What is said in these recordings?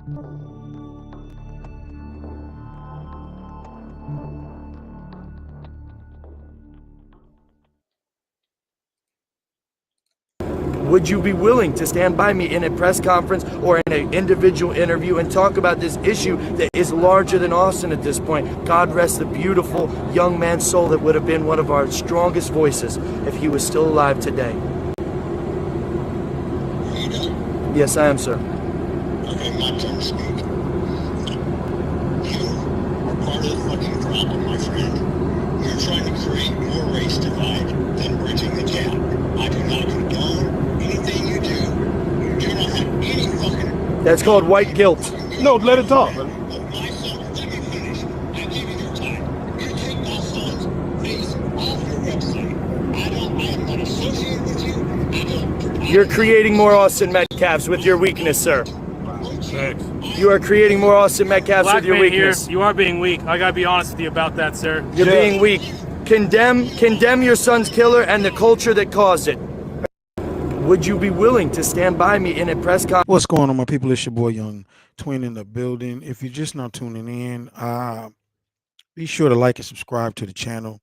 Would you be willing to stand by me in a press conference or in an individual interview and talk about this issue that is larger than Auston at this point? God rest the beautiful young man's soul that would have been one of our strongest voices if he was still alive today. Yes, I am, sir. Okay, my turn to speak. You are part of the fucking problem, my friend. You're trying to create more race divide than bridging the gap. I do not condone anything you do. You do not have any fucking... That's called white guilt. No, let it talk. My son, let me finish. I gave you your time. You take my son's face off your website. I am not associated with you. You're creating more Auston Metcalfs with your weakness, sir. Thanks. You are creating more Auston Metcalfs with your weakness. Here, you are being weak. I gotta be honest with you about that, sir. You're being weak. Condemn your son's killer and the culture that caused it. Would you be willing to stand by me in a press conference? What's going on, my people? It's your boy Young Twin in the building. If you're just not tuning in, be sure to like and subscribe to the channel.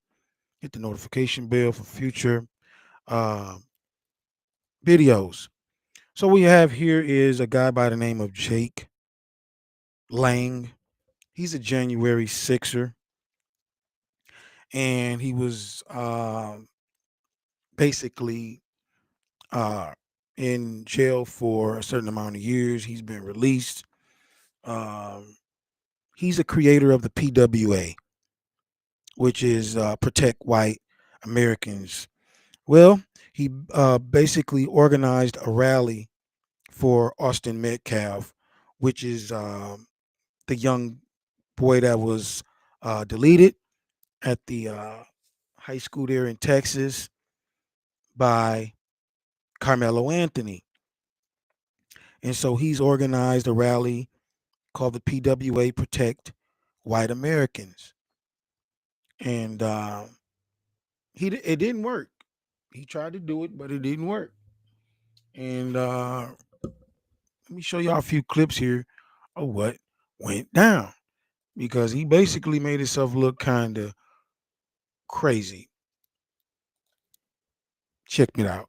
Hit the notification bell for future videos. So what we have here is a guy by the name of Jake Lang. He's a January 6er. And he was basically in jail for a certain amount of years. He's been released. He's a creator of the PWA, which is Protect White Americans. Well, he basically organized a rally for Auston Metcalf, which is the young boy that was deleted at the high school there in Texas by Carmelo Anthony. And so he's organized a rally called the PWA Protect White Americans. And it didn't work. He tried to do it, but it didn't work. And let me show y'all a few clips here of what went down, because he basically made himself look kind of crazy. Check it out.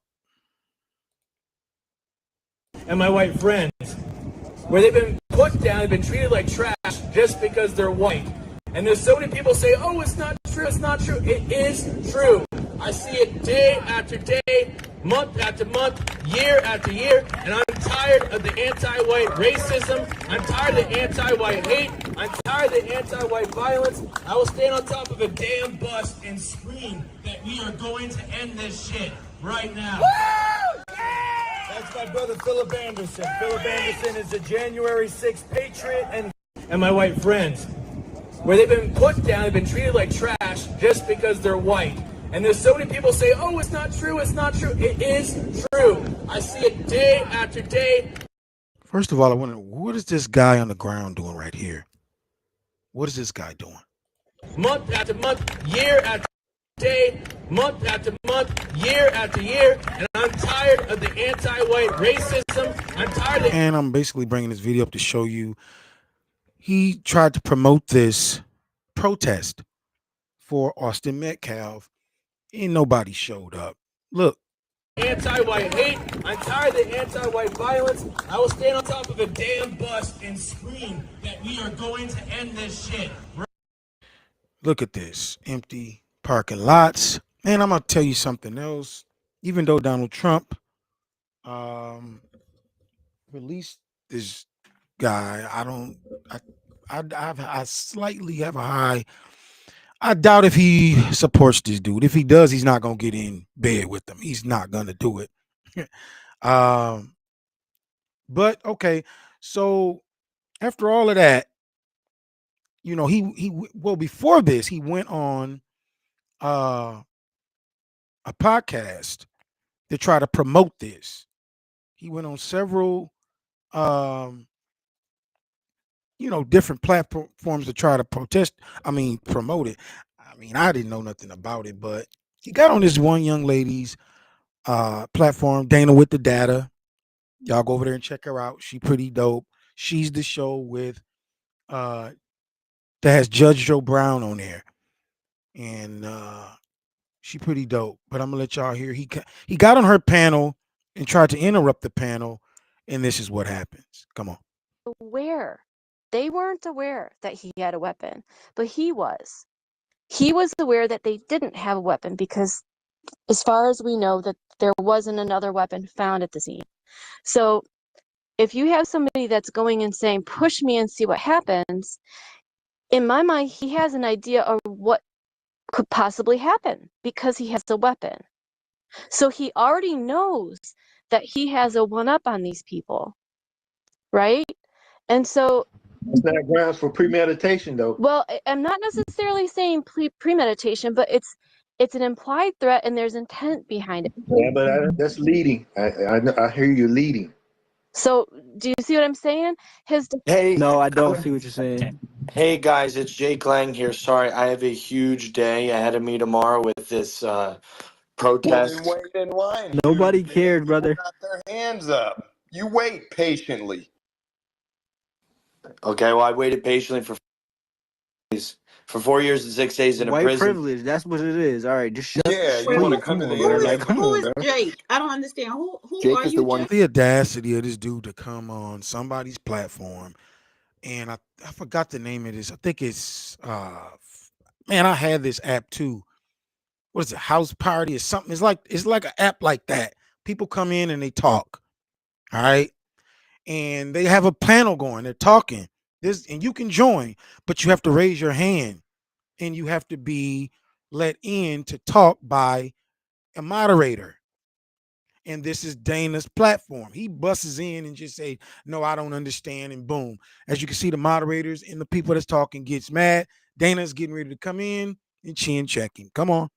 And my white friends, where they've been put down, they've been treated like trash just because they're white. And there's so many people say, oh, it's not true, it's not true. It is true. I see it day after day, month after month, year after year, and I'm tired of the anti-white racism. I'm tired of the anti-white hate. I'm tired of the anti-white violence. I will stand on top of a damn bus and scream that we are going to end this shit right now. Woo! That's my brother Philip Anderson. Philip Anderson is a January 6th patriot And my white friends, where they've been put down, they've been treated like trash just because they're white. And there's so many people say, oh, it's not true, it's not true. It is true. I see it day after day. First of all, I wonder, what is this guy on the ground doing right here? What is this guy doing? Month after month, year after day, month after month, year after year. And I'm tired of the anti-white racism. I'm tired of And I'm basically bringing this video up to show you he tried to promote this protest for Auston Metcalf, and nobody showed up. Look. Anti-white hate. I'm tired of the anti-white violence. I will stand on top of a damn bus and scream that we are going to end this shit. Look at this. Empty parking lots. And I'm going to tell you something else. Even though Donald Trump released this guy, I slightly have a high. I doubt if he supports this dude. If he does, he's not gonna get in bed with them. He's not gonna do it. But okay, so after all of that, you know, well, before this, he went on a podcast to try to promote this. He went on several different platforms to try to promote it. I didn't know nothing about it, but he got on this one young lady's platform, Dana with the Data. Y'all go over there and check her out. She pretty dope. She's the show with that has Judge Joe Brown on there, and she pretty dope. But I'm gonna let y'all hear. He got on her panel and tried to interrupt the panel, and this is what happens. Come on. Aware. They weren't aware that he had a weapon, but he was. He was aware that they didn't have a weapon because, as far as we know, that there wasn't another weapon found at the scene. So if you have somebody that's going and saying, push me and see what happens, in my mind, he has an idea of what could possibly happen because he has a weapon. So he already knows that he has a one-up on these people, right? And so, It's not grounds for premeditation, though. well, I'm not necessarily saying premeditation, but it's an implied threat and there's intent behind it. Yeah, but that's leading. I hear you leading. So do you see what I'm saying? Hey, No, I don't see what you're saying. hey guys, it's Jake Lang here. Sorry, I have a huge day ahead of me tomorrow with this Well, protest. then wait in line. Nobody dude. cared, People brother. got their hands up. You wait patiently. Okay, well, I waited patiently for 4 years and 6 days in a White prison. privilege. That's what it is. All right, just shut. Yeah, you Wait, want to Please, come come to on, the bro. who Like, is internet? come who on, is bro. Jake? I don't understand. Who Jake are is you, the one. Jake? The audacity of this dude to come on somebody's platform, and I forgot the name of this. I think it's man, I had this app too. What is it? House Party or something? It's like an app like that. People come in and they talk. All right. And they have a panel going. They're talking. This and you can join, but you have to raise your hand and you have to be let in to talk by a moderator. And this is Dana's platform. He busts in and just say, "No, I don't understand," and boom. As you can see, the moderators and the people that's talking gets mad. Dana's getting ready to come in and chin check him. Come on.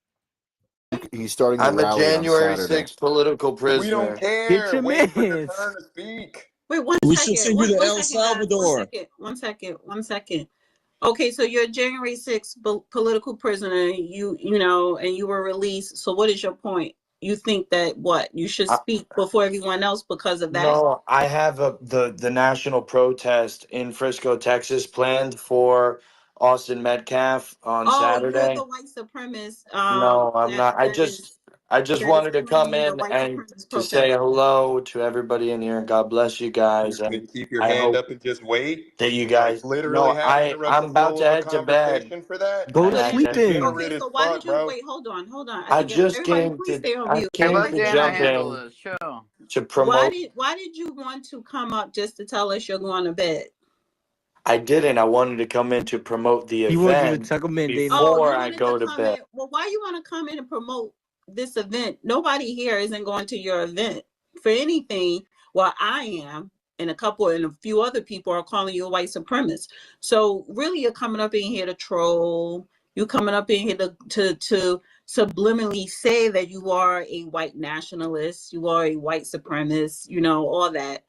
He's starting a I'm a rally on January Saturday. 6th political We don't prisoner. Get care. your Wait for your mans. turn to speak. Wait, one We should second. send you to One El second, guys. Salvador. One second. Okay, so you're a January 6th political prisoner. You know, and you were released. So what is your point? You think that what you should I, speak before everyone else because of that? no, I have the national protest in Frisco, Texas, planned for Austin Metcalf on Oh, you're Saturday. the white supremacist. No, I'm That not. I just that is wanted to come planning the in white and supremacist to say protest. hello to everybody in here. God bless you guys, Then and keep your I hand hope up and just wait. that you Like guys. literally No, have to interrupt I'm the about flow to of a head to bed. conversation for that. Go I to But had then, to. sleeping. okay, Degenerate as so why fuck, did you bro. wait? Hold on. I I think just everybody, came please to. stay on I mute. Hey, came let to Everybody, stay Dana on jump mute. handle in this. Chill. to promote. Why did you want to come up just to tell us you're going to bed? I didn't. I wanted to come in to promote the He wants you to event tuck him in, Dana. Oh, before you I wanted to go to come bed. in. Well, why you want to come in and promote this event? Nobody here isn't going to your event for anything. Well, I am, and a few other people are calling you a white supremacist. So really, you're coming up in here to troll. You're coming up in here to subliminally say that you are a white nationalist, you are a white supremacist, you know, all that.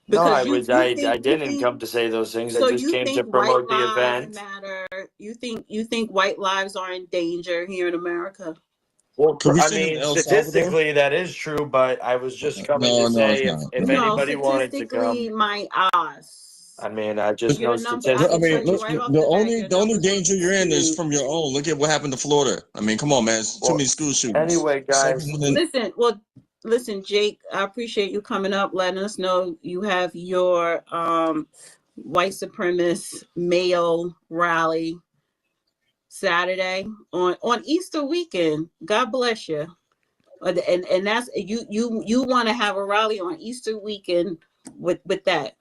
No, Because I didn't come to say those things. I so just you came to think white promote the lives event. matter. You think white lives are in danger here in America. Well, Could we I send you to mean, El Salvador? statistically, that is true, but I was just coming to No, no, it's say not. if No, anybody wanted to statistically, come, my ass. I mean, I just know Your number, I I can mean, tell you look, right off the the bat, only your the only numbers are danger you're in is skewed. from your own. Look at what happened to Florida. I mean, come on, man. It's too well, many school shootings. anyway, guys, Listen, Jake, I appreciate you coming up, letting us know you have your white supremacist male rally Saturday on Easter weekend. God bless you. And that's you want to have a rally on Easter weekend with that.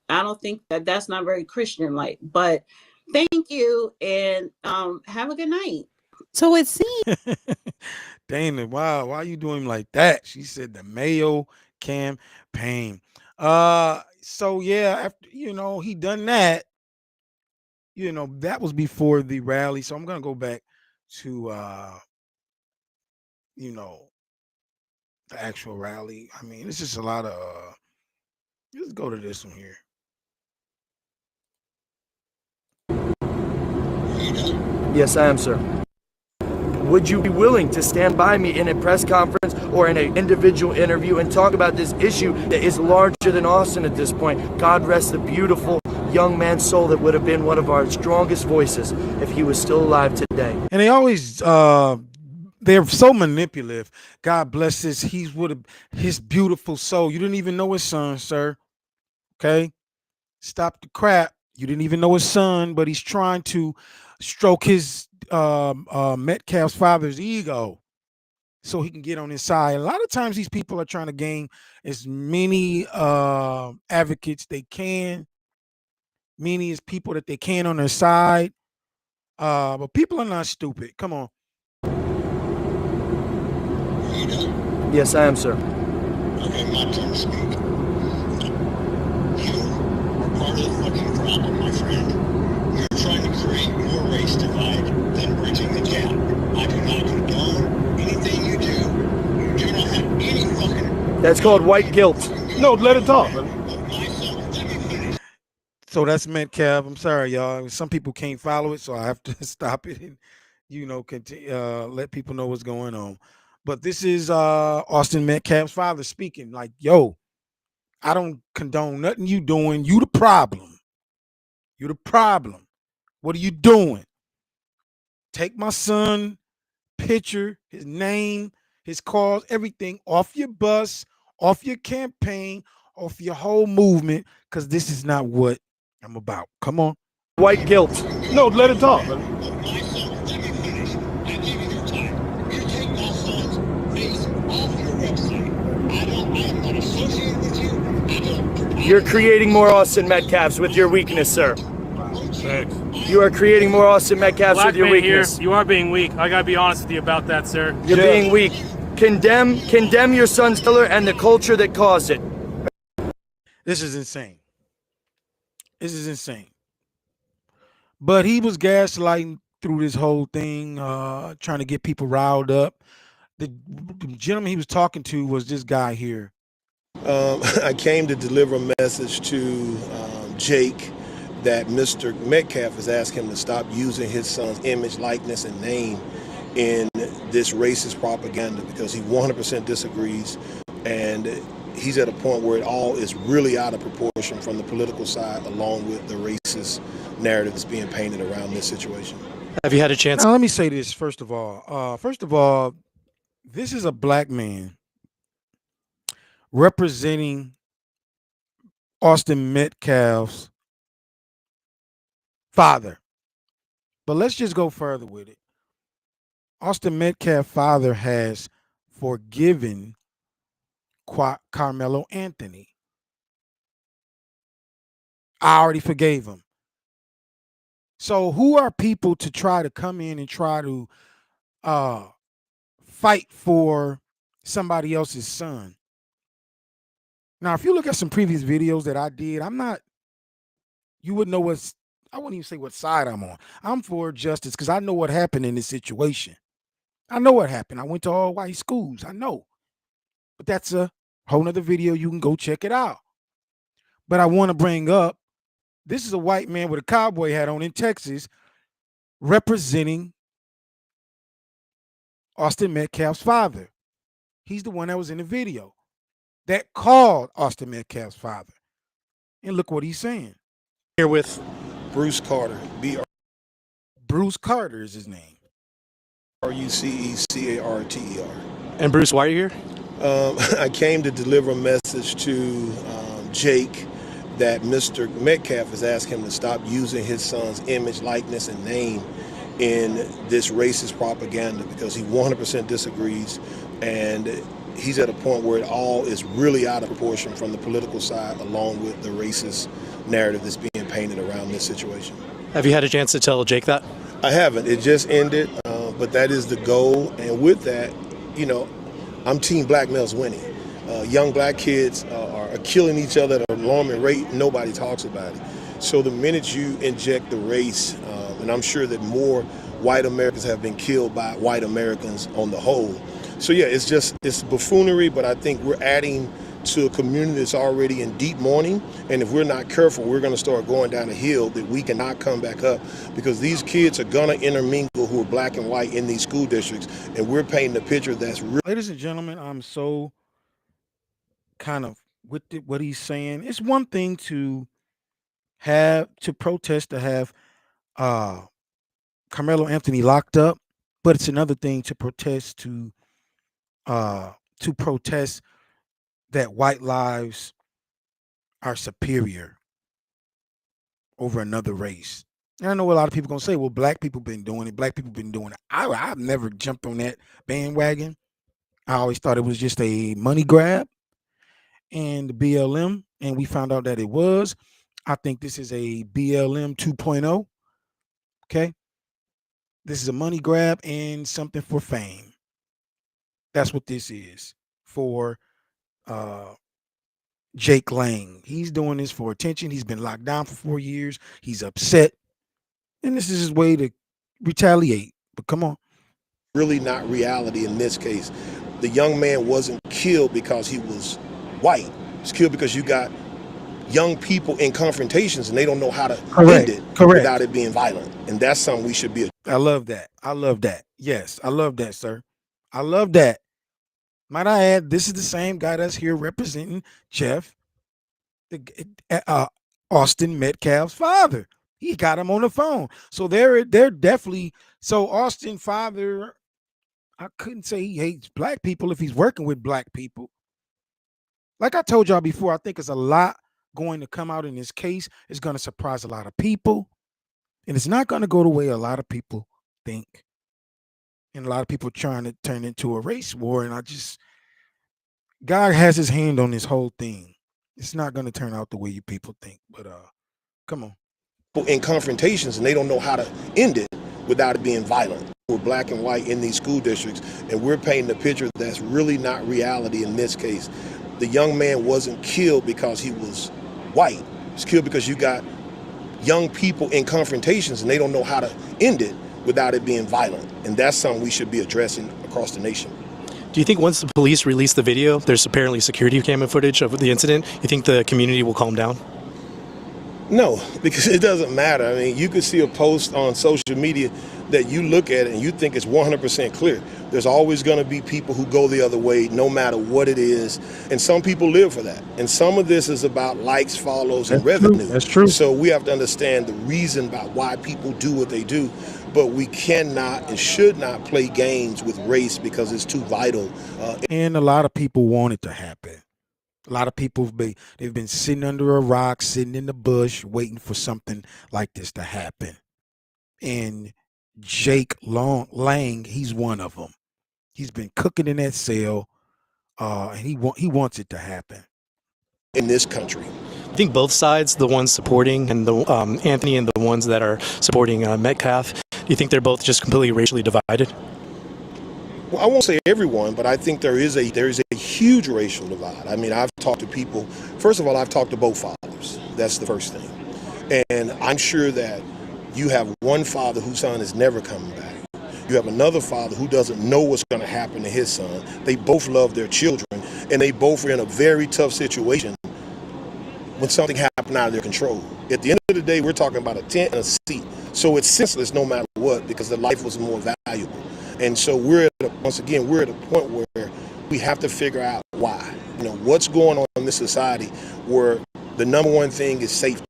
I don't think that's not very Christian like, but thank you and have a good night. So it seems. Dana, wow, why are you doing him like that? She said the Mayo campaign. So yeah, after he done that, that was before the rally. So I'm gonna go back to you know, the actual rally. I mean, it's just a lot of let's go to this one here. yes, I am, sir. Would you be willing to stand by me in a press conference or in an individual interview and talk about this issue that is larger than Auston at this point? God rest the beautiful young man's soul that would have been one of our strongest voices if he was still alive today. And they always they're so manipulative. God bless his beautiful soul. You didn't even know his son, sir. Okay? Stop the crap. You didn't even know his son, but he's trying to stroke his Metcalf's father's ego so he can get on his side. A lot of times these people are trying to gain as many advocates they can, many as people that they can on their side. But people are not stupid. Come on. Yes, I am, sir. Okay, my turn to speak. You are part of the fucking problem, my friend. You're trying to create more race divide than bridging the gap. I do not condone anything you do. You do not have any fucking... That's called white guilt. No, let it talk. So that's Metcalf. I'm sorry, y'all. Some people can't follow it, so I have to stop it and, continue, let people know what's going on. But this is Auston Metcalf's father speaking. Like, yo, I don't condone nothing you doing. You the problem. You the problem. What are you doing? Take my son, picture, his name, his cause, everything off your bus, off your campaign, off your whole movement, because this is not what I'm about. Come on. White guilt. No, let it talk. My son, let me finish. I gave you your time. You take my son's face off your website. I am not associated with you. I don't... You're creating more Auston Metcalfs with your weakness, sir. Thanks. You are creating more Auston Metcalfs Black with your man weakness. Here, you are being weak. I gotta be honest with you about that, sir. You're being weak. Condemn your son's killer and the culture that caused it. This is insane. This is insane. But he was gaslighting through this whole thing, trying to get people riled up. The gentleman he was talking to was this guy here. I came to deliver a message to Jake that Mr. Metcalf has asked him to stop using his son's image, likeness, and name in this racist propaganda because he 100% disagrees, and he's at a point where it all is really out of proportion from the political side along with the racist narrative that's being painted around this situation. Have you had a chance? Now, let me say this first of all. This is a black man representing Auston Metcalf's father. But let's just go further with it. Auston Metcalf's father has forgiven Carmelo Anthony. I already forgave him. So who are people to try to come in and try to fight for somebody else's son? Now, if you look at some previous videos that I did, you wouldn't know I wouldn't even say what side I'm on. I'm for justice because I know what happened in this situation. I know what happened. I went to all white schools. I know. But that's a whole nother video. You can go check it out. But I want to bring up, this is a white man with a cowboy hat on in Texas representing Auston Metcalf's father. He's the one that was in the video that called Auston Metcalf's father. And look what he's saying. Here with Bruce Carter, Bruce Carter is his name. Rucecarter. And Bruce, why are you here? I came to deliver a message to Jake that Mr. Metcalf has asked him to stop using his son's image, likeness, and name in this racist propaganda because he 100% disagrees, and he's at a point where it all is really out of proportion from the political side along with the racist narrative that's being painted around this situation. Have you had a chance to tell Jake that? I haven't. It just ended, but that is the goal. And with that, I'm team black males winning. Young black kids are killing each other at an alarming rate. Nobody talks about it. So the minute you inject the race, and I'm sure that more white Americans have been killed by white Americans on the whole. So yeah, it's buffoonery, but I think we're adding to a community that's already in deep mourning. And if we're not careful, we're going to start going down a hill that we cannot come back up, because these kids are going to intermingle who are black and white in these school districts. And we're painting a picture that's real. Ladies and gentlemen, I'm so kind of with what he's saying. It's one thing to protest, to have Carmelo Anthony locked up, but it's another thing to protest that white lives are superior over another race. And I know a lot of people gonna say, well, black people been doing it. Black people been doing it. I've never jumped on that bandwagon. I always thought it was just a money grab and the BLM, and we found out that it was. I think this is a BLM 2.0. Okay. This is a money grab and something for fame. That's what this is for Jake Lang. He's doing this for attention. He's been locked down for 4 years. He's upset. And this is his way to retaliate. But come on. Really not reality in this case. The young man wasn't killed because he was white. He's killed because you got young people in confrontations and they don't know how to end it without it being violent. And that's something we should be. I love that. I love that. Yes, I love that, sir. I love that. Might I add, this is the same guy that's here representing Jeff, Auston Metcalf's father. He got him on the phone. So they're definitely, so Austin father, I couldn't say he hates black people if he's working with black people. Like I told y'all before, I think there's a lot going to come out in this case. It's going to surprise a lot of people. And it's not going to go the way a lot of people think. And a lot of people trying to turn into a race war. And God has his hand on this whole thing. It's not going to turn out the way you people think. But come on. In confrontations and they don't know how to end it without it being violent. We're black and white in these school districts, and we're painting a picture that's really not reality in this case. The young man wasn't killed because he was white. He's killed because you got young people in confrontations and they don't know how to end it without it being violent. And that's something we should be addressing across the nation. Do you think once the police release the video, there's apparently security camera footage of the incident, you think the community will calm down? No, because it doesn't matter. I mean, you could see a post on social media that you look at it and you think it's 100% clear. There's always going to be people who go the other way, no matter what it is. And some people live for that. And some of this is about likes, follows, and revenue. That's true. So we have to understand the reason about why people do what they do. But we cannot and should not play games with race because it's too vital. And a lot of people want it to happen. A lot of people, they've been sitting under a rock, sitting in the bush, waiting for something like this to happen. And Jake Lang, he's one of them. He's been cooking in that cell, and he wants it to happen. In this country. I think both sides, the ones supporting and the Anthony and the ones that are supporting Metcalf, do you think they're both just completely racially divided? Well, I won't say everyone, but I think there is a huge racial divide. I mean, I've talked to people. First of all, I've talked to both fathers. That's the first thing. And I'm sure that you have one father whose son is never coming back. You have another father who doesn't know what's going to happen to his son. They both love their children, and they both are in a very tough situation when something happened out of their control. At the end of the day, we're talking about a tent and a seat. So it's senseless no matter what, because the life was more valuable. And so we're at a point where we have to figure out why. You know, what's going on in this society where the number one thing is safety.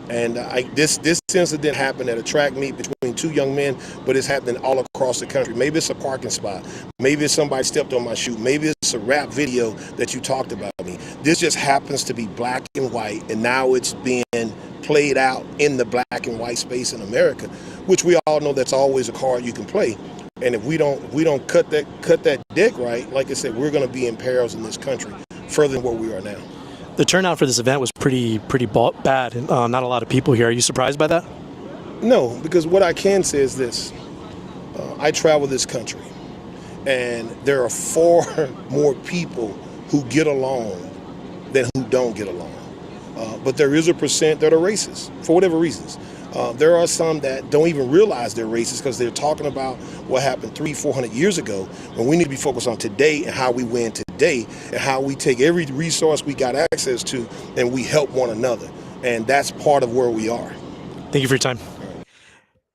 And this incident happened at a track meet between two young men, but it's happening all across the country. Maybe it's a parking spot. Maybe it's somebody stepped on my shoe. Maybe it's a rap video that you talked about me. This just happens to be black and white, and now it's being played out in the black and white space in America, which we all know that's always a card you can play. And if we don't cut that deck right, like I said, we're going to be in perils in this country further than where we are now. The turnout for this event was pretty bad. Not a lot of people here. Are you surprised by that? No, because what I can say is this. I travel this country, and there are far more people who get along than who don't get along. But there is a percent that are racist, for whatever reasons. There are some that don't even realize they're racist because they're talking about what happened 300-400 years ago, when we need to be focused on today and how we win today. day, and how we take every resource we got access to and we help one another. And that's part of where we are. Thank you for your time.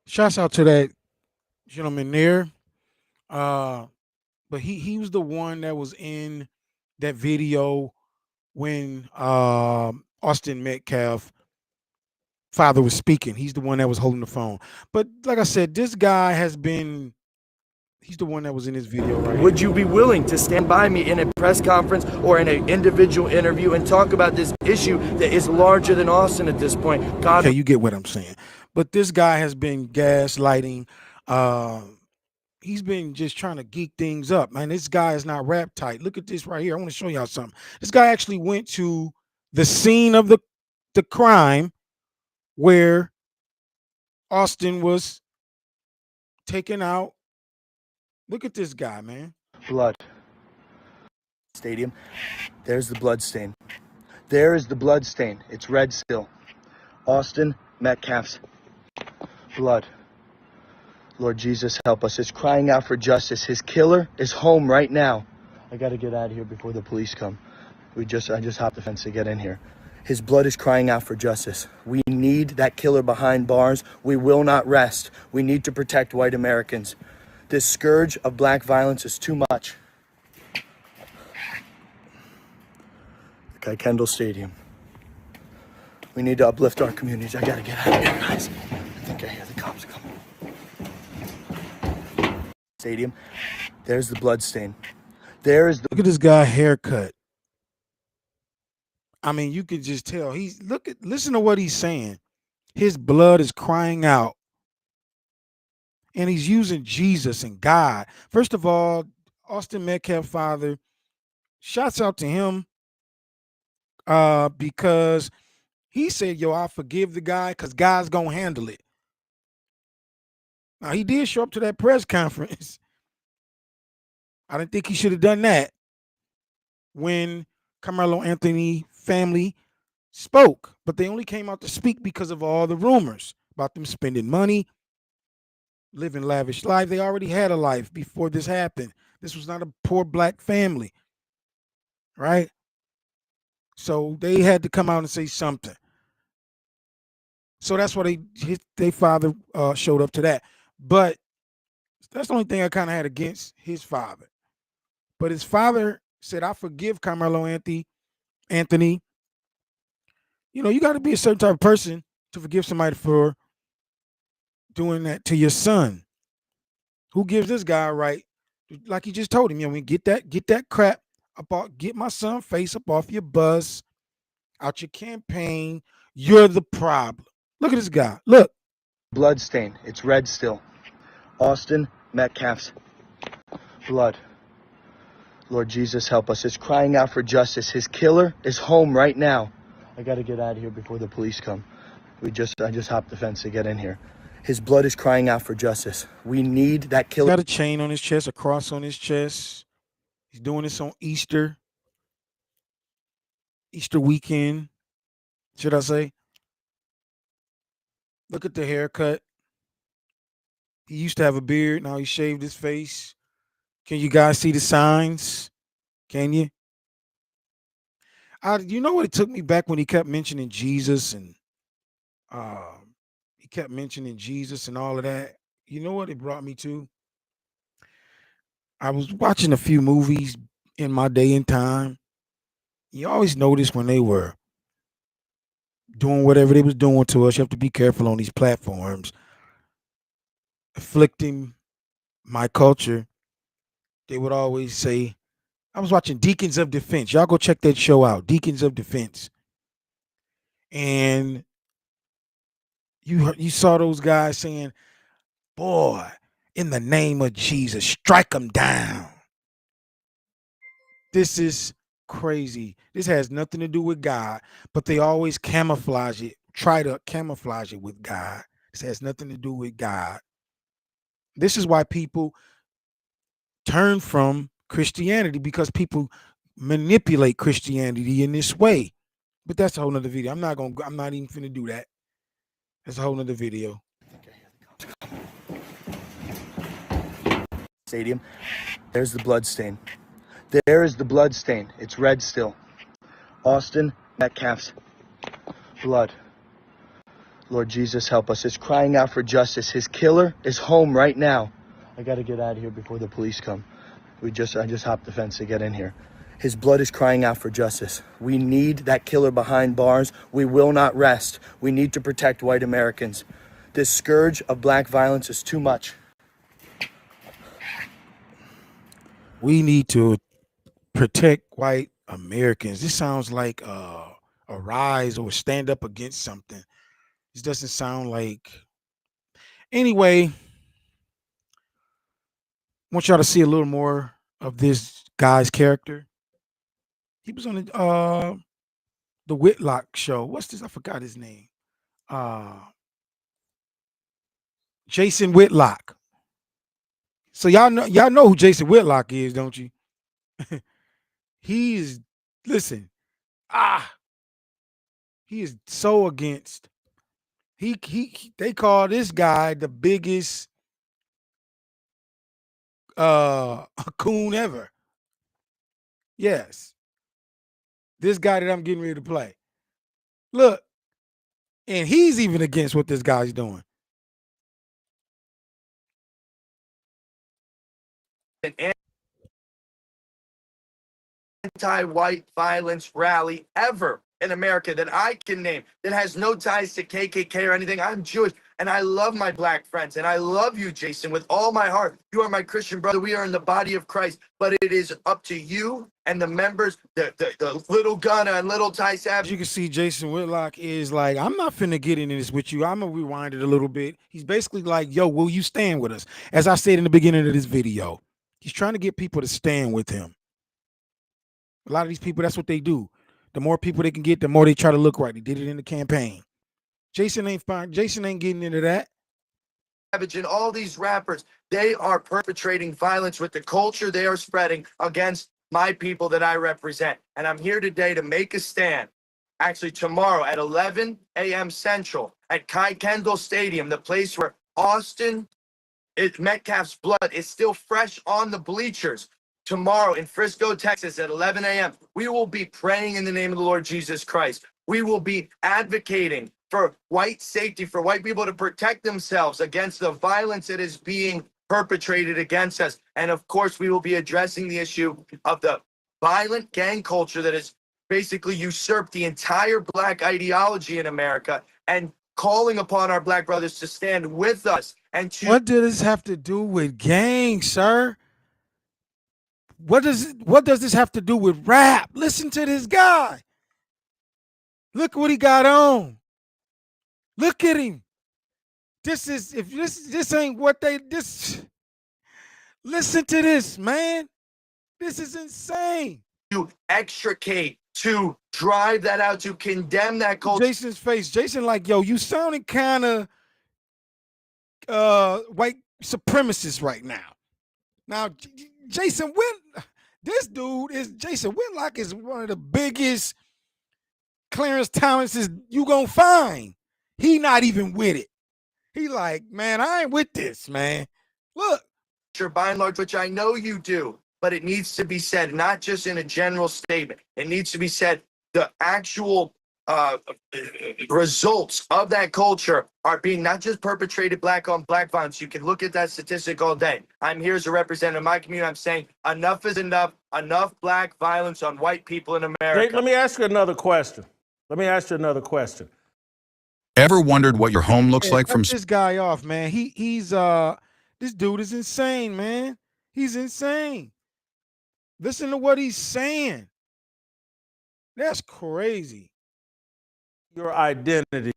Shouts out to that gentleman there. But he was the one that was in that video when Auston Metcalf Father was speaking. He's the one that was holding the phone. But like I said, this guy he's the one that was in this video right Would you be willing to stand by me in a press conference or in an individual interview and talk about this issue that is larger than Austin at this point? God. Okay, you get what I'm saying. But this guy has been gaslighting. He's been just trying to geek things up, man. This guy is not rap tight. Look at this right here. I want to show y'all something. This guy actually went to the scene of the crime where Austin was taken out. Look at this guy, man. Blood. Stadium. There's the blood stain. There is the blood stain. It's red still. Auston Metcalf's blood. Lord Jesus, help us. It's crying out for justice. His killer is home right now. I got to get out of here before the police come. I just hopped the fence to get in here. His blood is crying out for justice. We need that killer behind bars. We will not rest. We need to protect white Americans. This scourge of black violence is too much. Okay, Kendall Stadium. We need to uplift our communities. I got to get out of here, guys. I think I hear the cops coming. Stadium. There's the blood stain. There is the. Look at this guy haircut. I mean, you could just tell listen to what he's saying. His blood is crying out. And he's using Jesus and God. First of all, Auston Metcalf Father, shouts out to him because he said, yo, I forgive the guy because God's going to handle it. Now, he did show up to that press conference. I didn't think he should have done that when Carmelo Anthony family spoke. But they only came out to speak because of all the rumors about them spending money, living lavish life. They already had a life before this happened. This was not a poor black family, right? So they had to come out and say something. So that's why their father showed up to that. But that's the only thing I kind of had against his father. But his father said, I forgive Carmelo Anthony. You know, you got to be a certain type of person to forgive somebody for doing that to your son. Who gives this guy a right? Like he just told him, you know, get that crap about, get my son's face up off your bus, out your campaign. You're the problem. Look at this guy. Look. Blood stain. It's red still. Auston Metcalf's blood. Lord Jesus, help us. It's crying out for justice. His killer is home right now. I got to get out of here before the police come. I just hopped the fence to get in here. His blood is crying out for justice. We need that killer. Got a chain on his chest, a cross on his chest. He's doing this on Easter weekend, should I say. Look at the haircut. He used to have a beard. Now he shaved his face. Can you guys see the signs? Can you? You know what it took me back when he kept mentioning Jesus and he kept mentioning Jesus and all of that. You know what it brought me to? I was watching a few movies in my day and time. You always notice when they were doing whatever they was doing to us, you have to be careful on these platforms, afflicting my culture. They would always say, I was watching Deacons of Defense. Y'all go check that show out, Deacons of Defense. And you saw those guys saying, boy, in the name of Jesus, strike them down. This is crazy. This has nothing to do with God, but they always camouflage it, try to camouflage it with God. This has nothing to do with God. This is why people turn from Christianity, because people manipulate Christianity in this way. But that's a whole nother video. I'm not even finna do that. That's a whole nother video. Stadium. There's the blood stain. There is the blood stain. It's red still. Auston Metcalf's blood. Lord Jesus, help us. It's crying out for justice. His killer is home right now. I gotta get out of here before the police come. I just hopped the fence to get in here. His blood is crying out for justice. We need that killer behind bars. We will not rest. We need to protect white Americans. This scourge of black violence is too much. We need to protect white Americans. This sounds like a rise or stand up against something. This doesn't sound like. Anyway, I want y'all to see a little more of this guy's character. He was on the Whitlock show. What's this? I forgot his name. Jason Whitlock. So y'all know who Jason Whitlock is, don't you? He is, listen, he is so against. They call this guy the biggest coon ever. Yes. This guy that I'm getting ready to play. Look, and he's even against what this guy's doing. An anti-white violence rally ever in America that I can name that has no ties to KKK or anything. I'm Jewish and I love my black friends and I love you, Jason, with all my heart. You are my Christian brother. We are in the body of Christ, but it is up to you and the members, the little Gunna and little Ty Savage. As you can see, Jason Whitlock is like, I'm not finna get into this with you. I'm gonna rewind it a little bit. He's basically like, yo, will you stand with us? As I said in the beginning of this video, he's trying to get people to stand with him. A lot of these people, that's what they do. The more people they can get, the more they try to look right. He did it in the campaign. Jason ain't fine. Jason ain't getting into that. And all these rappers, they are perpetrating violence with the culture they are spreading against my people that I represent. And I'm here today to make a stand. Actually, tomorrow at 11 a.m. Central at Kai Kendall Stadium, the place where Metcalf's blood is still fresh on the bleachers. Tomorrow in Frisco, Texas at 11 a.m., we will be praying in the name of the Lord Jesus Christ. We will be advocating for white safety, for white people to protect themselves against the violence that is being perpetrated against us. And of course, we will be addressing the issue of the violent gang culture that has basically usurped the entire black ideology in America and calling upon our black brothers to stand with us and to— What does this have to do with gangs, sir? What does this have to do with rap? Listen to this guy. Look what he got on. Look at him. This ain't what this. Listen to this, man. This is insane. To extricate, to drive that out, to condemn that culture. Jason's face. Jason like, yo, you sounding kind of white supremacist right now. Now, Jason Whitlock is one of the biggest Clarence Thomases you gonna find. He not even with it. He like, man, I ain't with this, man. Look. By and large, which I know you do, but it needs to be said, not just in a general statement. It needs to be said, the actual results of that culture are being not just perpetrated black on black violence. You can look at that statistic all day. I'm here as a representative of my community. I'm saying enough is enough. Enough black violence on white people in America. Jake, let me ask you another question. Ever wondered what your home looks like from this guy off, man? He's this dude is insane, man. He's insane. Listen to what he's saying. That's crazy. your identity,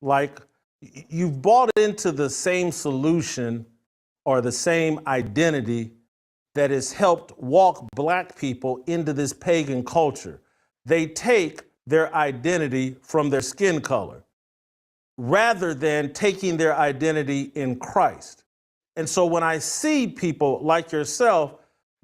like you've bought into the same solution or the same identity that has helped walk black people into this pagan culture. They take their identity from their skin color rather than taking their identity in Christ. And so when I see people like yourself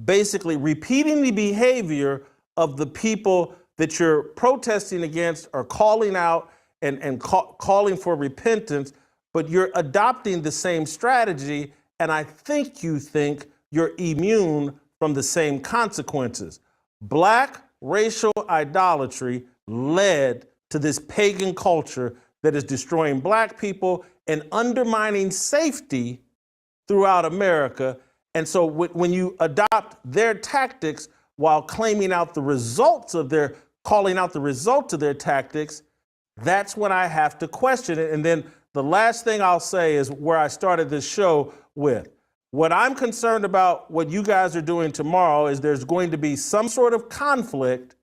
basically repeating the behavior of the people that you're protesting against or calling out and calling for repentance, but you're adopting the same strategy, and I think you think you're immune from the same consequences. Black racial idolatry led to this pagan culture that is destroying black people and undermining safety throughout America. And so when you adopt their tactics while claiming out the results of their, calling out the results of their tactics, that's when I have to question it. And then the last thing I'll say is where I started this show with. What I'm concerned about, what you guys are doing tomorrow, is there's going to be some sort of conflict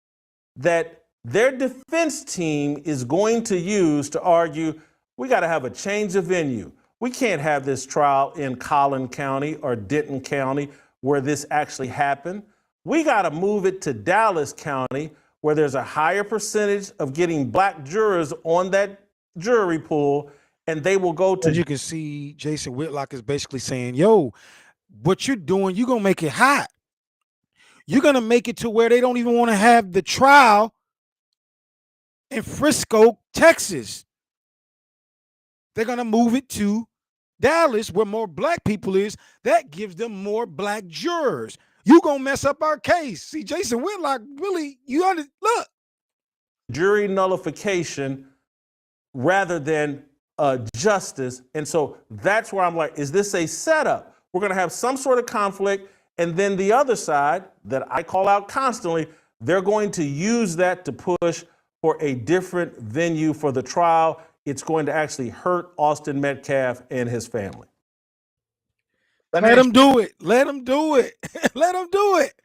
that their defense team is going to use to argue, we got to have a change of venue. We can't have this trial in Collin County or Denton County where this actually happened. We got to move it to Dallas County where there's a higher percentage of getting black jurors on that jury pool, and they will go to. As you can see, Jason Whitlock is basically saying, yo, what you're doing, you're going to make it hot. You're going to make it to where they don't even want to have the trial in Frisco, Texas. They're going to move it to Dallas where more black people is. That gives them more black jurors. You're going to mess up our case. See, Jason Whitlock, really, look. Jury nullification rather than justice. And so that's where I'm like, is this a setup? We're going to have some sort of conflict. And then the other side that I call out constantly, they're going to use that to push for a different venue for the trial. It's going to actually hurt Auston Metcalf and his family. Let him do it. Let him do it. Let him do it.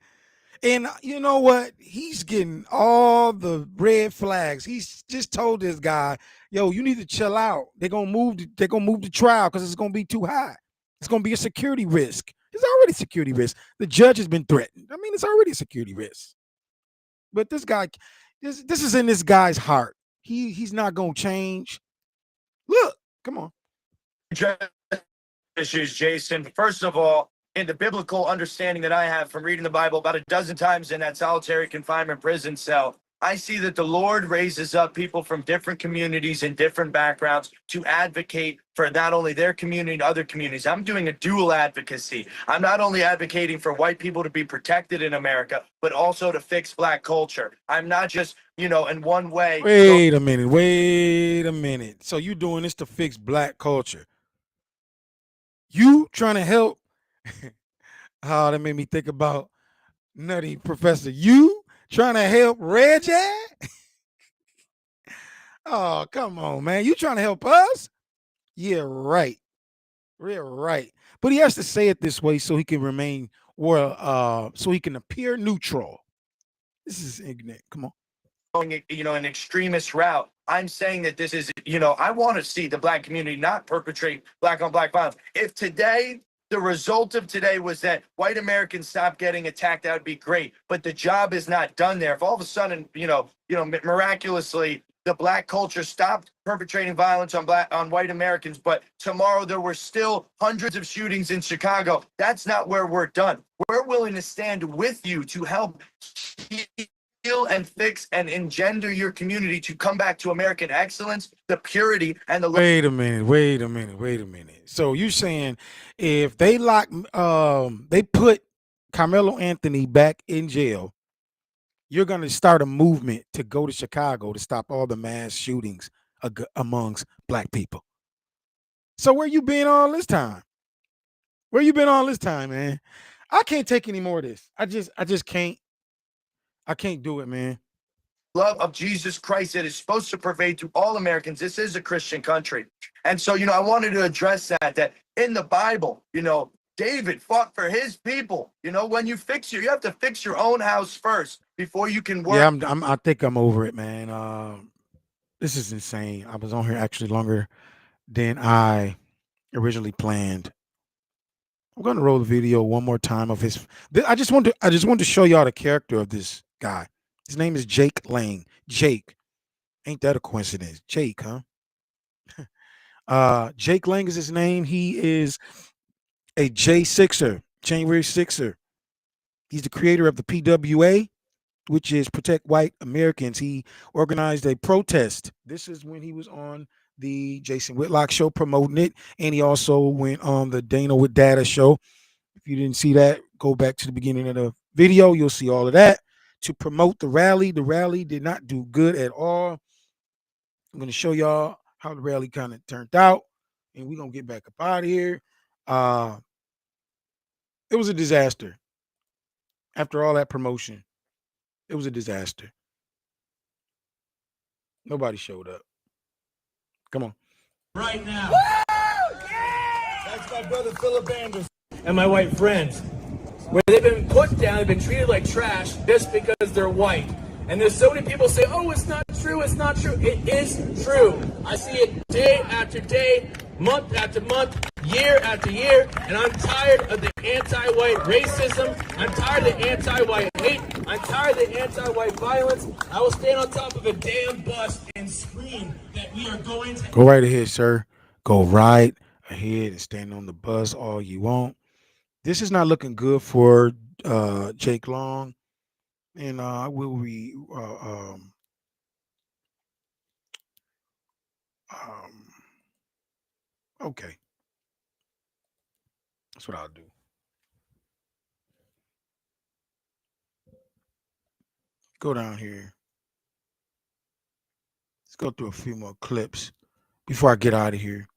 And you know what? He's getting all the red flags. He's just told this guy, yo, you need to chill out. They're gonna move the trial because it's gonna be too high. It's gonna be a security risk. It's already a security risk. The judge has been threatened. I mean, it's already a security risk. But this guy, this is in this guy's heart. He's not gonna change. Look, come on. Issues, Jason. First of all, in the biblical understanding that I have from reading the Bible about a dozen times in that solitary confinement prison cell, I see that the Lord raises up people from different communities and different backgrounds to advocate for not only their community and other communities. I'm doing a dual advocacy. I'm not only advocating for white people to be protected in America, but also to fix black culture. I'm not just, in one way. Wait a minute. So you doing this to fix black culture? You trying to help? Oh, that made me think about Nutty Professor. You trying to help Reggie? Oh, come on, man. You trying to help us? Yeah, right. Yeah, right. But he has to say it this way so he can remain, so he can appear neutral. This is ignorant. Come on. Going, an extremist route. I'm saying that this is, I want to see the black community not perpetrate black on black violence. If today, the result of today was that white Americans stop getting attacked, that would be great. But the job is not done there. If all of a sudden, miraculously, the black culture stopped perpetrating violence on white Americans, but tomorrow there were still hundreds of shootings in Chicago, that's not where we're done. We're willing to stand with you to help heal and fix and engender your community to come back to American excellence, the purity, and the. Wait a minute. So you saying if they they put Carmelo Anthony back in jail, you're going to start a movement to go to Chicago to stop all the mass shootings amongst black people. So where you been all this time? Where you been all this time, man? I can't take any more of this. I just can't. I can't do it, man. Love of Jesus Christ that is supposed to pervade to all Americans. This is a Christian country. And so, I wanted to address that in the Bible, David fought for his people. When you you have to fix your own house first before you can work. Yeah, I think I'm over it, man. This is insane. I was on here actually longer than I originally planned. I'm gonna roll the video one more time of his. I just want to show y'all the character of this guy. His name is Jake Lang. Jake, ain't that a coincidence? Jake, huh? Jake Lang is his name. He is a J6er, January 6er. He's the creator of the PWA, which is Protect White Americans. He organized a protest. This is when he was on the Jason Whitlock show promoting it, and he also went on the Dana with Data show If you didn't see that, go back to the beginning of the video. You'll see all of that. To promote the rally did not do good at all. I'm going to show y'all how the rally kind of turned out, and we're going to get back up out of here. It was a disaster. After all that promotion, it was a disaster. Nobody showed up. Come on. Right now. That's my brother Philip Anderson and my white friends. Where they've been put down, they've been treated like trash just because they're white. And there's so many people say, oh, it's not true, it's not true. It is true. I see it day after day, month after month, year after year, and I'm tired of the anti-white racism. I'm tired of the anti-white hate. I'm tired of the anti-white violence. I will stand on top of a damn bus and scream that we are going to... Go right ahead, sir. Go right ahead and stand on the bus all you want. This is not looking good for Jake Long. And will we okay. That's what I'll do. Go down here. Let's go through a few more clips before I get out of here.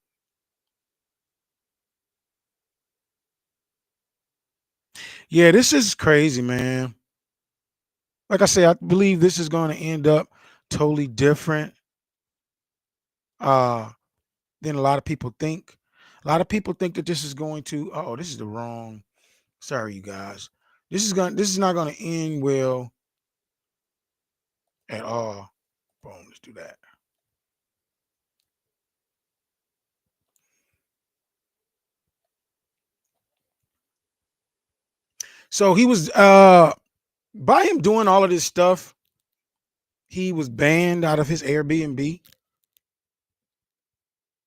Yeah, this is crazy, man. Like I say, I believe this is going to end up totally different than a lot of people think. A lot of people think that this is going to, oh, this is the wrong. Sorry, you guys. This is not going to end well at all. Boom, let's do that. So he was by him doing all of this stuff, he was banned out of his Airbnb.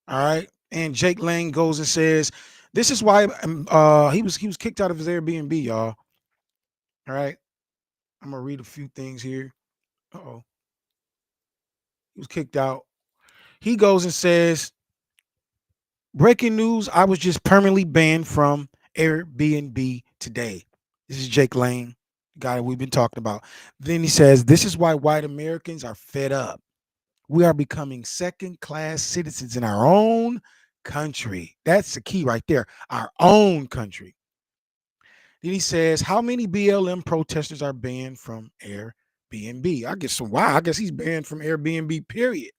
All right. And Jake Lang goes and says, this is why he was kicked out of his Airbnb, y'all. All right. I'm gonna read a few things here. Uh-oh. He was kicked out. He goes and says, breaking news, I was just permanently banned from Airbnb today. This is Jake Lang, the guy that we've been talking about. Then he says, this is why white Americans are fed up. We are becoming second-class citizens in our own country. That's the key right there. Our own country. Then he says, how many BLM protesters are banned from Airbnb? I guess why? I guess he's banned from Airbnb, period.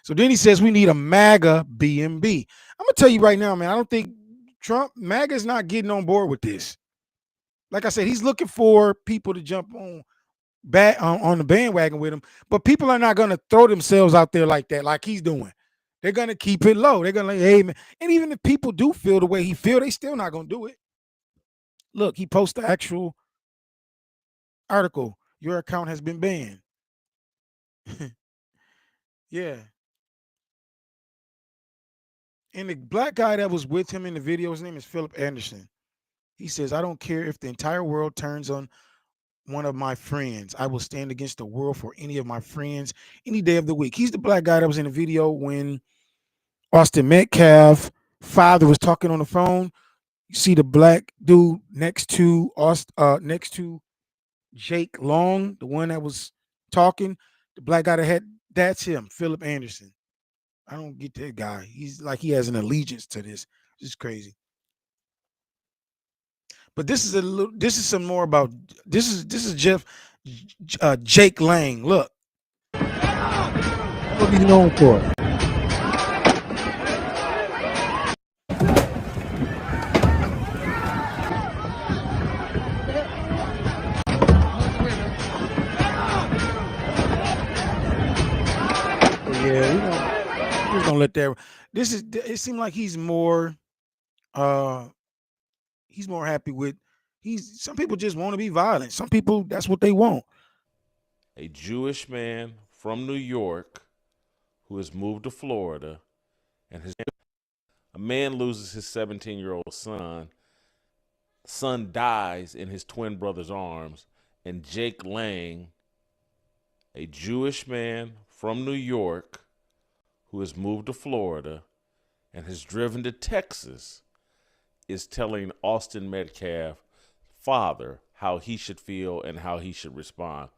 So then he says we need a MAGA BNB. I'm gonna tell you right now, man, I don't think MAGA is not getting on board with this. Like I said, he's looking for people to jump on the bandwagon with him, but people are not gonna throw themselves out there like that, like he's doing. They're gonna keep it low. They're gonna like, hey man, and even if people do feel the way he feel, they still not gonna do it. Look, he posted the actual article. Your account has been banned. Yeah. And the black guy that was with him in the video, his name is Philip Anderson. He says, I don't care if the entire world turns on one of my friends. I will stand against the world for any of my friends any day of the week. He's the black guy that was in the video when Auston Metcalf father was talking on the phone. You see the black dude next to Jake Long, the one that was talking, the black guy that had, that's him, Philip Anderson. I don't get that guy. He's like he has an allegiance to this. It's crazy. But this is some more about this is Jake Lang. Look. What he's known for. Yeah, we're gonna let that. It seemed like he's more happy with some people just want to be violent. Some people, that's what they want. A Jewish man from New York who has moved to Florida, and a man loses his 17-year-old son. Son dies in his twin brother's arms, and Jake Lang, a Jewish man from New York who has moved to Florida and has driven to Texas, is telling Auston Metcalf father how he should feel and how he should respond.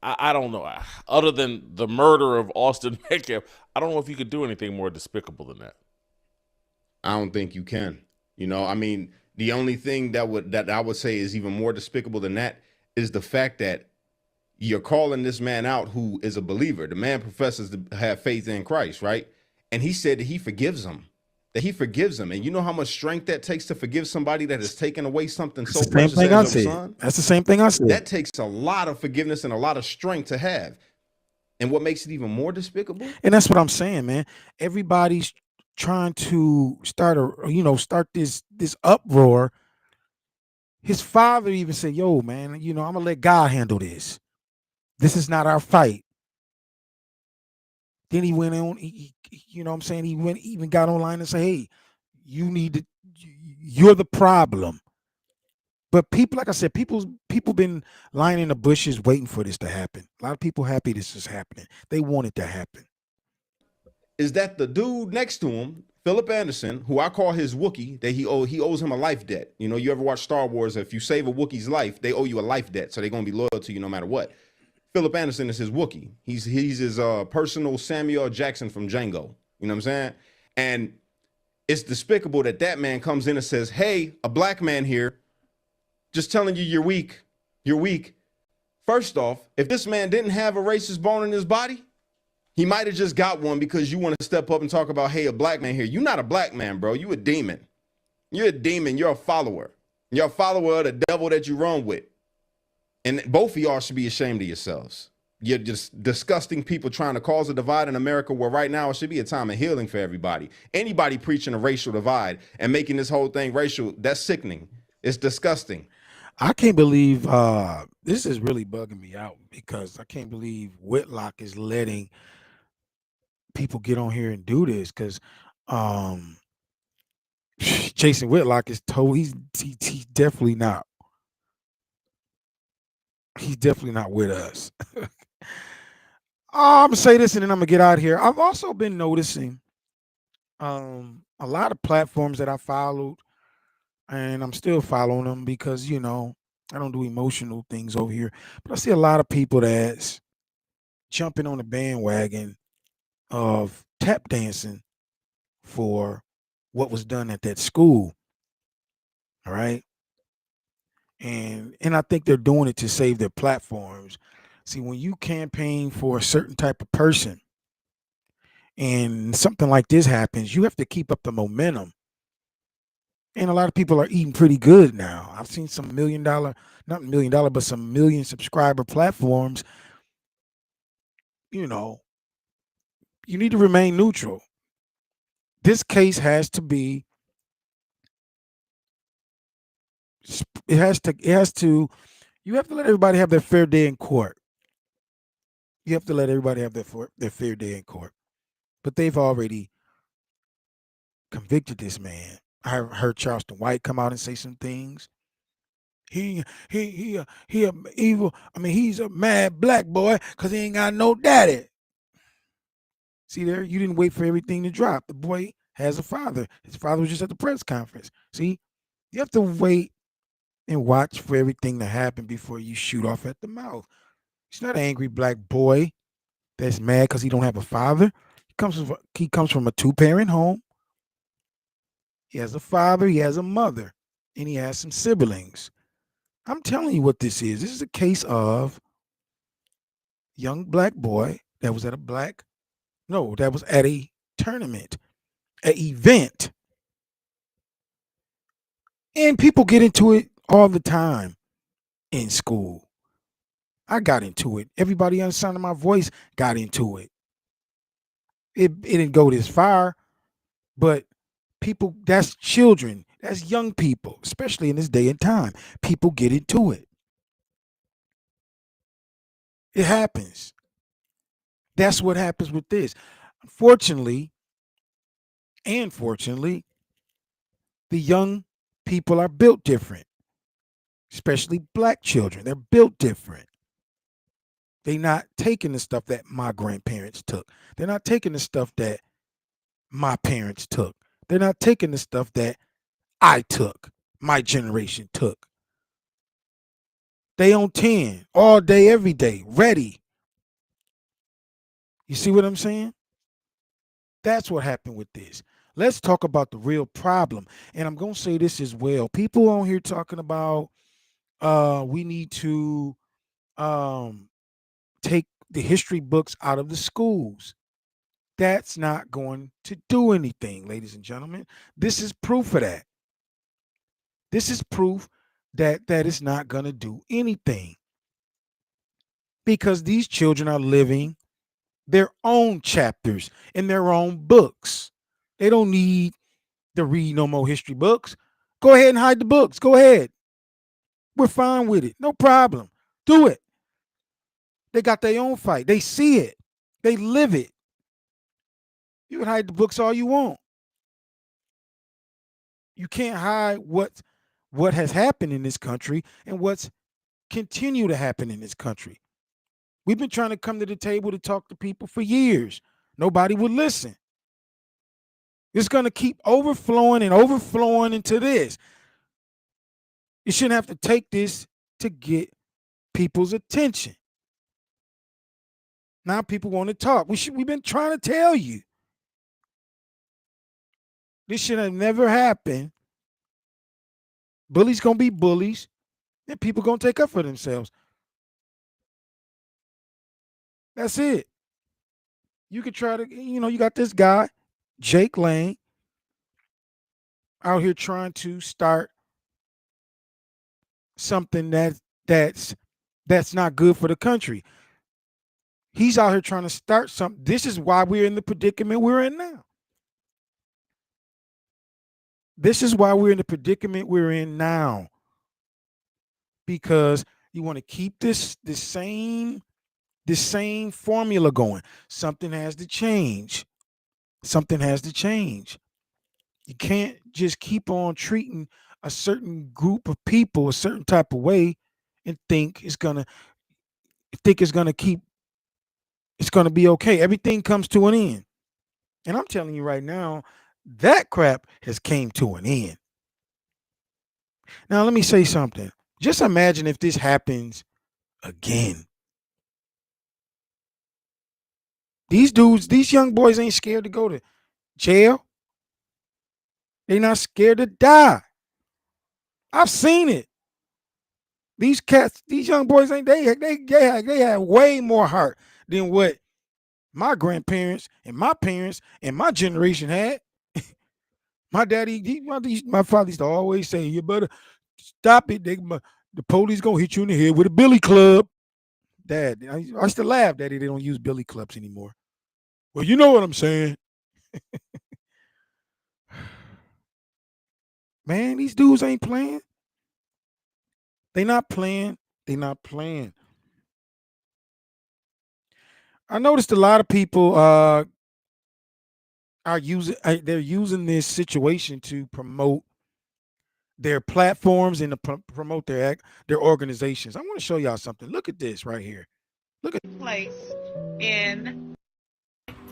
I don't know. Other than the murder of Auston Metcalf, I don't know if you could do anything more despicable than that. I don't think you can. I mean, the only thing that I would say is even more despicable than that is the fact that you're calling this man out who is a believer. The man professes to have faith in Christ, right? And he said that he forgives him. And you know how much strength that takes to forgive somebody that has taken away something so precious as your son? That's the same thing I said. That takes a lot of forgiveness and a lot of strength to have. And what makes it even more despicable? And that's what I'm saying, man. Everybody's trying to start this uproar. His father even said, "Yo, man, I'm gonna let God handle this. This is not our fight." Then he went on, you know what I'm saying? He even got online and said, "Hey, you're the problem." But people, like I said, people been lying in the bushes waiting for this to happen. A lot of people happy this is happening. They want it to happen. Is that the dude next to him, Philip Anderson, who I call his Wookiee, that he owes him a life debt. You ever watch Star Wars? If you save a Wookiee's life, they owe you a life debt, so they're gonna be loyal to you no matter what. Philip Anderson is his Wookiee. He's his personal Samuel Jackson from Django. You know what I'm saying? And it's despicable that man comes in and says, "Hey, a black man here, just telling you you're weak. You're weak." First off, if this man didn't have a racist bone in his body, he might have just got one because you want to step up and talk about, "Hey, a black man here." You're not a black man, bro. You a demon. You're a demon. You're a follower. You're a follower of the devil that you run with. And both of y'all should be ashamed of yourselves. You're just disgusting people trying to cause a divide in America where right now it should be a time of healing for everybody. Anybody preaching a racial divide and making this whole thing racial, that's sickening. It's disgusting. I can't believe this is really bugging me out because I can't believe Whitlock is letting people get on here and do this because Jason Whitlock is told he's definitely not. He's definitely not with us. I'm gonna say this and then I'm gonna get out of here. I've also been noticing a lot of platforms that I followed, and I'm still following them because I don't do emotional things over here. But I see a lot of people that's jumping on the bandwagon of tap dancing for what was done at that school. All right. And I think they're doing it to save their platforms. See, when you campaign for a certain type of person and something like this happens, you have to keep up the momentum. And a lot of people are eating pretty good now. I've seen some not $1 million, but some million subscriber platforms. You need to remain neutral. This case has to be, you have to let everybody have their fair day in court. You have to let everybody have their fair day in court. But they've already convicted this man. I heard Charleston White come out and say some things. He a evil. I mean, he's a mad black boy because he ain't got no daddy. See there, you didn't wait for everything to drop. The boy has a father. His father was just at the press conference. See, you have to wait and watch for everything to happen before you shoot off at the mouth. He's not an angry black boy that's mad because he don't have a father. He comes from a 2-parent home. He has a father, he has a mother, and he has some siblings. I'm telling you what this is. This is a case of young black boy that was at a tournament, an event. And people get into it all the time in school. I got into it. Everybody on the sound of my voice got into it. It didn't go this far, but people, that's children, that's young people, especially in this day and time. People get into it. It happens. That's what happens with this. Unfortunately, the young people are built different, especially black children. They're built different. They're not taking the stuff that my grandparents took. They're not taking the stuff that my parents took. They're not taking the stuff that I took, my generation took. They on 10 all day, every day, ready. You see what I'm saying? That's what happened with this. Let's talk about the real problem. And I'm going to say this as well. People on here talking about we need to take the history books out of the schools. That's not going to do anything, ladies and gentlemen. This is proof of that. This is proof that it's not going to do anything, because these children are living their own chapters in their own books. They don't need to read no more history books. Go ahead and hide the books. Go ahead. We're fine with it. No problem. Do it. They got their own fight. They see it. They live it. You can hide the books all you want. You can't hide what has happened in this country and what's continue to happen in this country. We've been trying to come to the table to talk to people for years. Nobody would listen. It's going to keep overflowing and overflowing into this. You shouldn't have to take this to get people's attention. Now people want to talk. We've been trying to tell you. This should have never happened. Bullies going to be bullies, and people going to take up for themselves. That's it. You could try to, you got this guy, Jake Lane, out here trying to start something that's not good for the country. He's out here trying to start something. This is why we're in the predicament we're in now. This is why we're in the predicament we're in now. Because you want to keep this same formula going. Something has to change. Something has to change. You can't just keep on treating a certain group of people a certain type of way and think it's gonna be okay. Everything comes to an end. And I'm telling you right now, that crap has came to an end. Now let me say something. Just imagine if this happens again. These young boys ain't scared to go to jail. They're not scared to die. I've seen it. These young boys ain't they have way more heart than what my grandparents and my parents and my generation had. My daddy, my father used to always say, "You better stop it. The police gonna hit you in the head with a billy club." Dad, I used to laugh that they don't use billy clubs anymore. Well, you know what I'm saying. Man, these dudes ain't playing. They not playing. They not playing. I noticed a lot of people are they're using this situation to promote their platforms and to promote their organizations. I want to show y'all something. Look at this right here. Look at place in.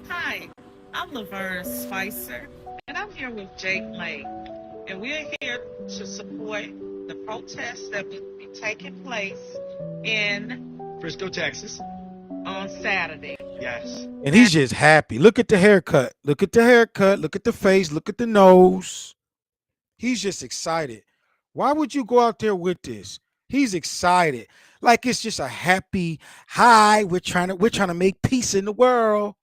Hi, I'm Laverne Spicer, and I'm here with Jake Lake, and we're here to support the protests that will be taking place in Frisco, Texas, on Saturday. Yes. And he's just happy. Look at the haircut. Look at the haircut. Look at the face. Look at the nose. He's just excited. Why would you go out there with this? He's excited. Like it's just a happy hi. We're trying to make peace in the world.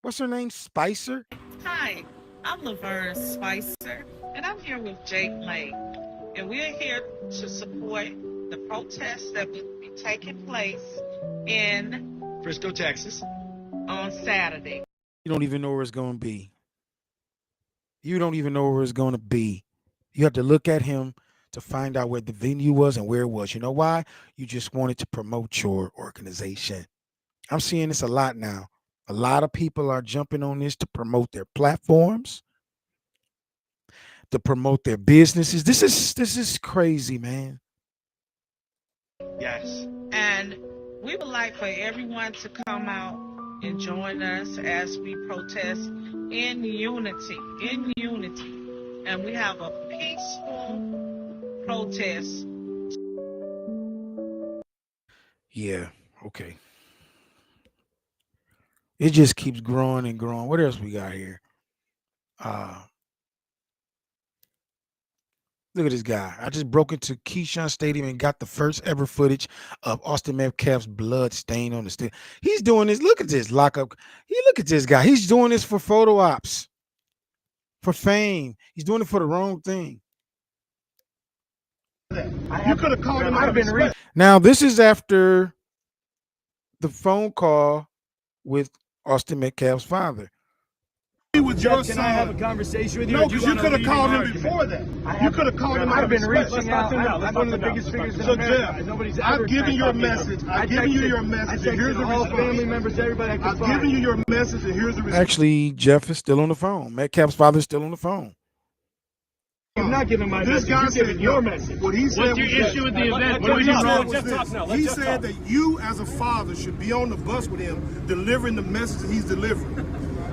What's her name? Spicer? Hi, I'm Laverne Spicer, and I'm here with Jake Lake, and we're here to support the protests that will be taking place in Frisco, Texas, on Saturday. You don't even know where it's going to be. You don't even know where it's going to be. You have to look at him to find out where the venue was and where it was. You know why? You just wanted to promote your organization. I'm seeing this a lot now. A lot of people are jumping on this to promote their platforms, to promote their businesses. This is crazy, man. Yes. And we would like for everyone to come out and join us as we protest in unity, And we have a peaceful protest. Yeah, okay. It just keeps growing and growing. What else we got here? Look at this guy. I just broke into Keyshawn Stadium and got the first ever footage of Austin Metcalf's blood stain on the stadium. He's doing this. Look at this lockup. Look at this guy. He's doing this for photo ops, for fame. He's doing it for the wrong thing. You could have called him out of respect. Now, this is after the phone call with Austin Metcalf's father. With your Can son. I have a conversation with you? No, because you could have called him before that. You could have called him out of respect. I'm one of the biggest figures in So America. Jeff, I've given your message. I've given you your message, and here's the response. Family members, everybody I could I've find. given you your message, and here's the response. Actually, Jeff is still on the phone. Metcalf's father is still on the phone. I'm not giving my This message. guy You're said giving your message. What he said What's your was this. issue with the event? What What he are you said talking? was Let's this. talk now. He Let's said that you, as a father, should be on the bus with him, delivering the message that he's delivering.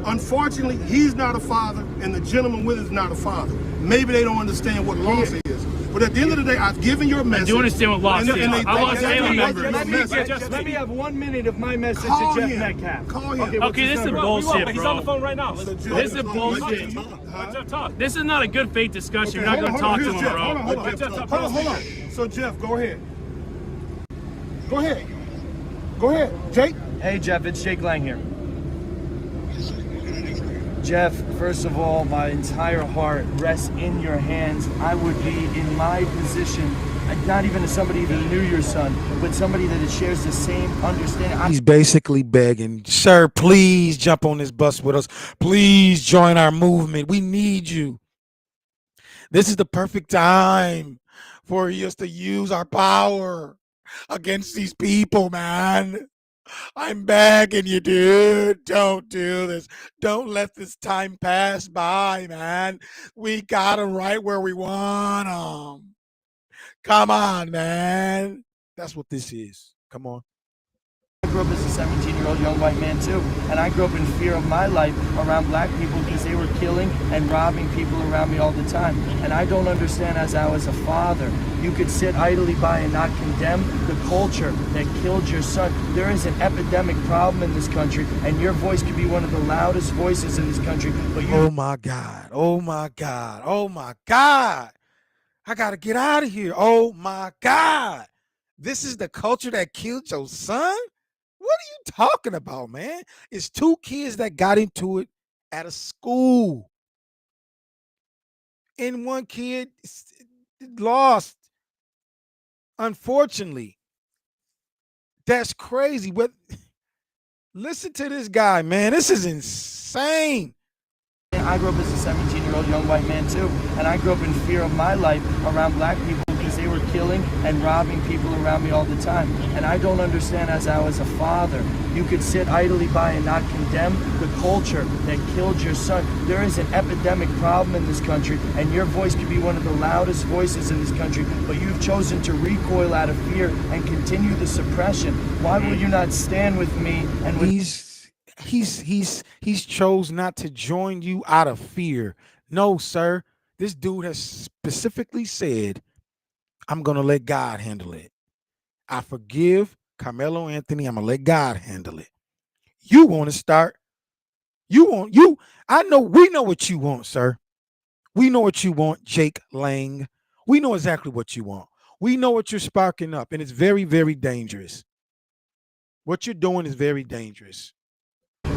Unfortunately, he's not a father, and the gentleman with him is not a father. Maybe they don't understand what loss is. But at the end of the day, I've given your message. I do understand what loss is. I lost family members. Let me have 1 minute of my message Call to Jeff him. Metcalf. Call him. Okay, this is bullshit, bro. He's on the phone right now. This is bullshit. Let Jeff talk. This is not a good faith discussion. You're not going to talk to him, bro. Hold on. So, Jeff, go ahead. Go ahead. Go ahead. Jake? Hey, Jeff, it's Jake Lang here. Jeff, first of all, my entire heart rests in your hands. I would be in my position, not even as somebody that knew your son, but somebody that shares the same understanding. He's basically begging, sir, please jump on this bus with us. Please join our movement. We need you. This is the perfect time for us to use our power against these people, man. I'm begging you, dude. Don't do this. Don't let this time pass by, man. We got them right where we want them. Come on, man. That's what this is. Come on. I grew up as a 17-year-old young white man too, and I grew up in fear of my life around black people because they were killing and robbing people around me all the time. And I don't understand, as I was a father, you could sit idly by and not condemn the culture that killed your son. There is an epidemic problem in this country, and your voice could be one of the loudest voices in this country. But you Oh my God. Oh my God. Oh my God. I gotta get out of here. Oh my God. This is the culture that killed your son? What are you talking about, man? It's two kids that got into it at a school. And one kid lost. Unfortunately. That's crazy. But listen to this guy, man. This is insane. I grew up as a 17-year-old young white man too, and I grew up in fear of my life around black people because they were killing and robbing people around me all the time. And I don't understand, as I was a father, you could sit idly by and not condemn the culture that killed your son. There is an epidemic problem in this country, and your voice could be one of the loudest voices in this country, but you've chosen to recoil out of fear and continue the suppression. Why will you not stand with me and with He's chose not to join you out of fear. No, sir. This dude has specifically said, I'm gonna let God handle it. I forgive Carmelo Anthony. I'm gonna let God handle it. You want to start? I know we know what you want, sir. We know what you want, Jake Lang. We know exactly what you want. We know what you're sparking up, and it's very, very dangerous. What you're doing is very dangerous.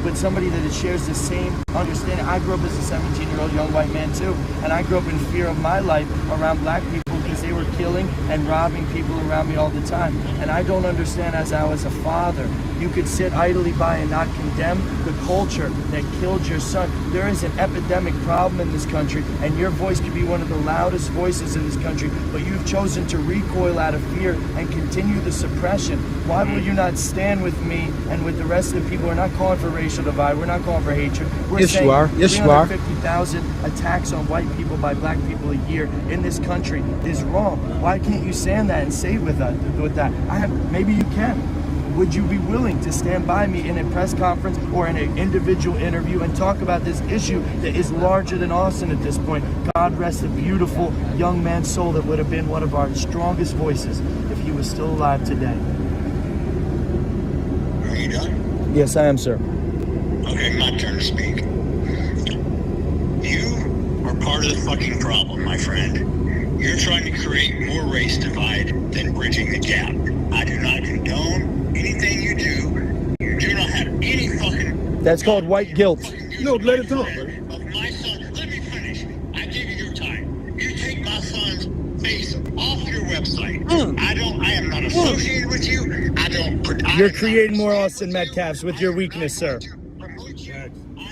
With somebody that shares the same understanding. I grew up as a 17-year-old young white man too, and I grew up in fear of my life around black people because they were killing and robbing people around me all the time. And I don't understand, as I was a father, you could sit idly by and not condemn the culture that killed your son. There is an epidemic problem in this country, and your voice could be one of the loudest voices in this country, but you've chosen to recoil out of fear and continue the suppression. Why will you not stand with me and with the rest of the people? We're not calling for racial divide. We're not calling for hatred. We're Yes, saying you are. Yes, you are. 350,000 attacks on white people by black people a year in this country is wrong. Why can't you stand that and say with that? Maybe you can. would you be willing to stand by me in a press conference or in an individual interview and talk about this issue that is larger than Auston at this point? God rest the beautiful young man's soul that would have been one of our strongest voices if he was still alive today. Are you done? Yes, I am, sir. Okay, my turn to speak. You are part of the fucking problem, my friend. You're trying to create more race divide than bridging the gap. I do not condone anything you do. You do not have any fucking... That's called white guilt. No, let it talk. Of my son. Let me finish. I gave you your time. You take my son's face off your website. I am not associated with you. You're creating more Auston Metcalfs with your weakness, sir.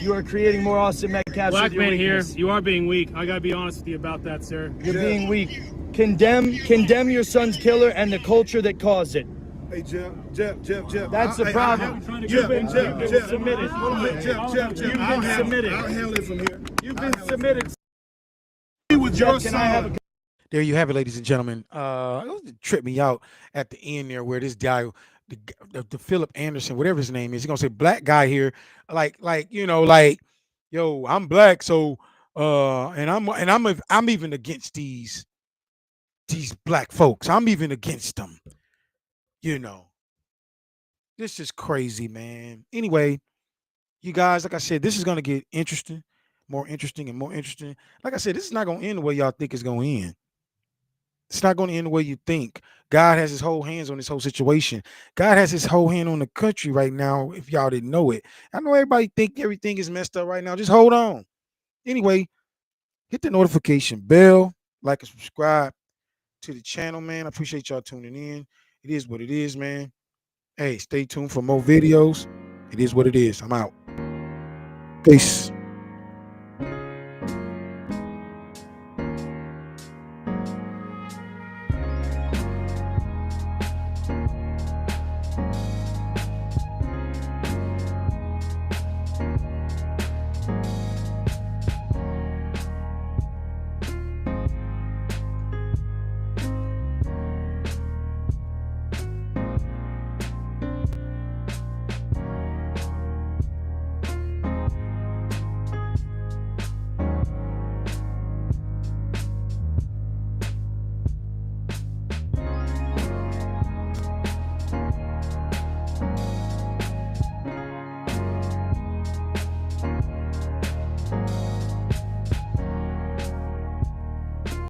You are creating more Auston Metcalfs Black with your man here, weakness. you are being weak. I gotta be honest with you about that, sir. You're being weak. Condemn your son's killer and the culture that caused it. Hey, Jeff. That's the problem. You've been submitted. You've been submitted. I'll handle it from here. You've been submitted. With your son. There you have it, ladies and gentlemen. It tripped me out at the end there where this guy, the Philip Anderson, whatever his name is, he's gonna say black guy here, like yo, I'm black, so and I'm even against these black folks. I'm even against them. This is crazy, man. Anyway, you guys, like I said, this is gonna get interesting, more interesting and more interesting. Like I said, this is not gonna end the way y'all think it's gonna end. It's not going to end the way you think. God has his whole hands on this whole situation. God has his whole hand on the country right now, if y'all didn't know it. I know everybody think everything is messed up right now. Just hold on. Anyway, hit the notification bell, like and subscribe to the channel, man. I appreciate y'all tuning in. It is what it is, man. Hey, stay tuned for more videos. It is what it is. I'm out. Peace.